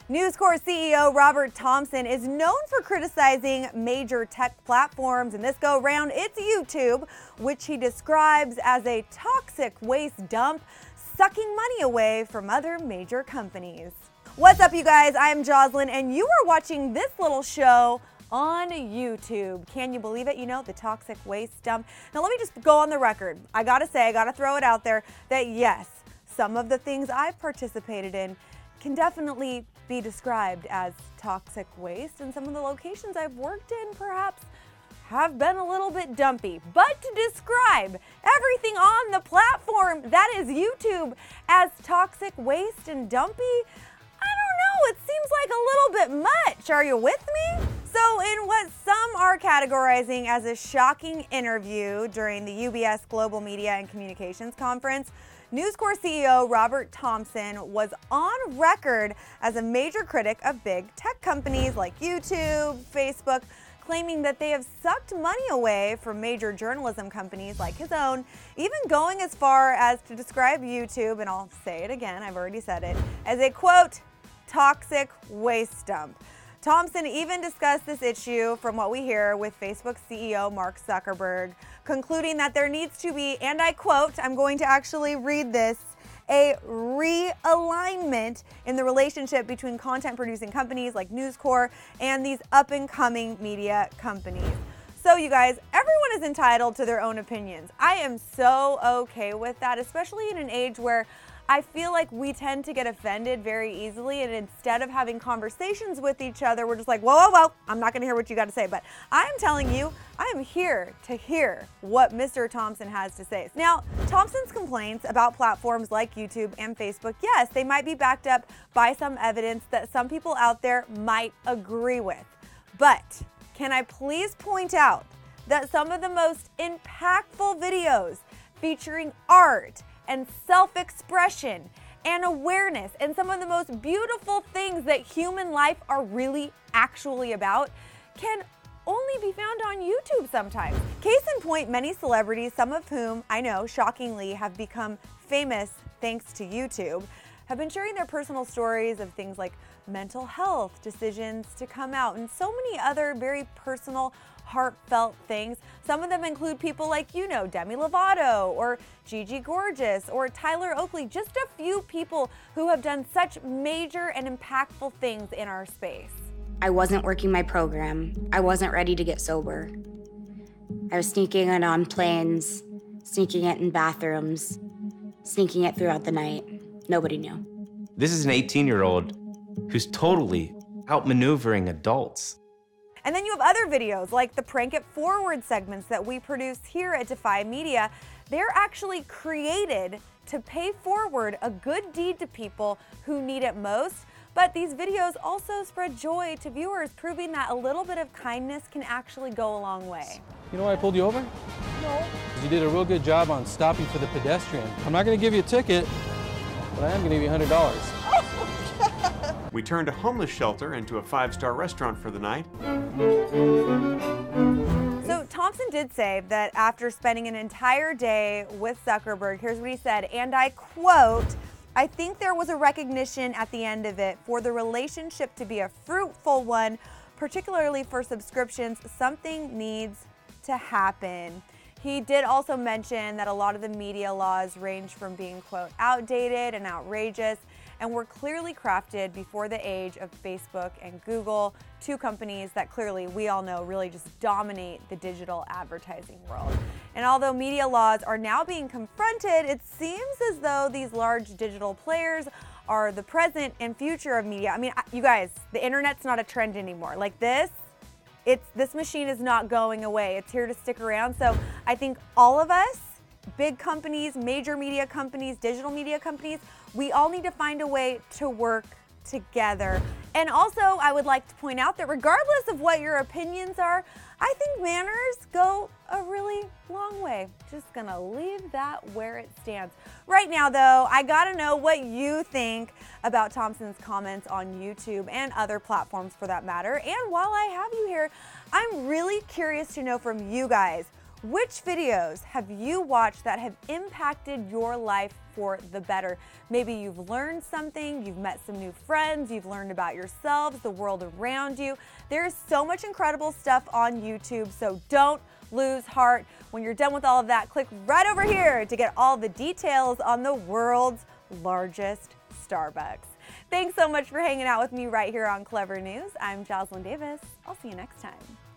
News Corp CEO Robert Thomson is known for criticizing major tech platforms, and this go round, it's YouTube, which he describes as a toxic waste dump, sucking money away from other major companies. What's up, you guys? I'm Joslyn, and you are watching this little show on YouTube. Can you believe it? You know, the toxic waste dump. Now, let me just go on the record. I gotta throw it out there that yes, some of the things I've participated in can definitely be described as toxic waste, and some of the locations I've worked in perhaps have been a little bit dumpy. But to describe everything on the platform that is YouTube as toxic waste and dumpy, I don't know, it seems like a little bit much. Are you with me? So in what some are categorizing as a shocking interview during the UBS Global Media and Communications Conference, News Corp CEO Robert Thomson was on record as a major critic of big tech companies like YouTube, Facebook, claiming that they have sucked money away from major journalism companies like his own, even going as far as to describe YouTube, and I'll say it again, I've already said it, as a, quote, toxic waste dump. Thomson even discussed this issue, from what we hear, with Facebook CEO Mark Zuckerberg, concluding that there needs to be, and I quote, I'm going to actually read this, a realignment in the relationship between content producing companies like News Corp and these up and coming media companies. So you guys, everyone is entitled to their own opinions. I am so okay with that, especially in an age where I feel like we tend to get offended very easily, and instead of having conversations with each other, we're just like, whoa, I'm not gonna hear what you gotta say, but I'm telling you, I am here to hear what Mr. Thomson has to say. Now, Thomson's complaints about platforms like YouTube and Facebook, yes, they might be backed up by some evidence that some people out there might agree with. But can I please point out that some of the most impactful videos featuring art and self-expression and awareness and some of the most beautiful things that human life are really actually about can only be found on YouTube sometimes. Case in point, many celebrities, some of whom I know shockingly have become famous thanks to YouTube, have been sharing their personal stories of things like mental health, decisions to come out, and so many other very personal, heartfelt things. Some of them include people like, you know, Demi Lovato or Gigi Gorgeous or Tyler Oakley, just a few people who have done such major and impactful things in our space. I wasn't working my program. I wasn't ready to get sober. I was sneaking it on planes, sneaking it in bathrooms, sneaking it throughout the night. Nobody knew. This is an 18-year-old who's totally outmaneuvering adults. And then you have other videos like the Prank It Forward segments that we produce here at Defy Media. They're actually created to pay forward a good deed to people who need it most. But these videos also spread joy to viewers, proving that a little bit of kindness can actually go a long way. You know why I pulled you over? No. You did a real good job on stopping for the pedestrian. I'm not going to give you a ticket, but I am going to give you $100. We turned a homeless shelter into a 5-star restaurant for the night. So Thomson did say that after spending an entire day with Zuckerberg, here's what he said, and I quote, I think there was a recognition at the end of it for the relationship to be a fruitful one, particularly for subscriptions. Something needs to happen. He did also mention that a lot of the media laws range from being, quote, outdated and outrageous, and were clearly crafted before the age of Facebook and Google, two companies that clearly we all know really just dominate the digital advertising world. And although media laws are now being confronted, it seems as though these large digital players are the present and future of media. I mean, you guys, the internet's not a trend anymore. Like this machine is not going away. It's here to stick around. So I think all of us, big companies, major media companies, digital media companies, we all need to find a way to work together. And also, I would like to point out that regardless of what your opinions are, I think manners go a really long way. Just gonna leave that where it stands. Right now, though, I gotta know what you think about Thomson's comments on YouTube and other platforms for that matter. And while I have you here, I'm really curious to know from you guys, Which videos have you watched that have impacted your life for the better? Maybe you've learned something, you've met some new friends, you've learned about yourselves, the world around you. There's so much incredible stuff on YouTube, so don't lose heart. When you're done with all of that, click right over here to get all the details on the world's largest Starbucks. Thanks so much for hanging out with me right here on Clevver News. I'm Joslyn Davis. I'll see you next time.